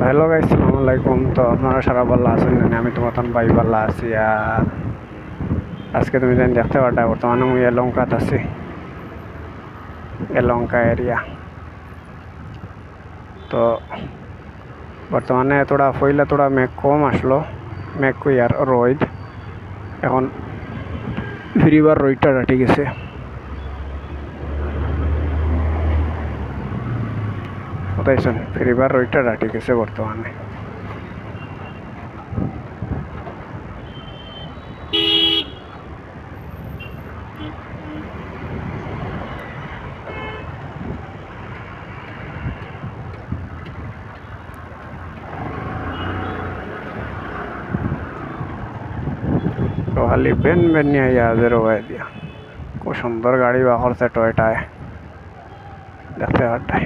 Hello guys, আসসালামু আলাইকুম। তো আপনারা সারা ভালো আছেন? আমি তো মতন ভাই ভালো আছি। আর আজকে তুমি জানি দেখতে পারটা বর্তমানে মুই এলঙ্কাত আছি, এলঙ্কা এরিয়া। তো বর্তমানে তোরা পইলা তোরা মেঘ কম আসলো, মেঘ কই আর রোদ এখন ফিরিবার রোদটা রাটি গেছে। কোথায়ছেন ফিরিবার রোদটা রাটি গেছে বর্তমানে। তো খালি বেন বেন নিয়ে ইয়াদের ওয়াই দিয়া খুব সুন্দর গাড়ি বা করছে টয়টায়, দেখতে পারটাই।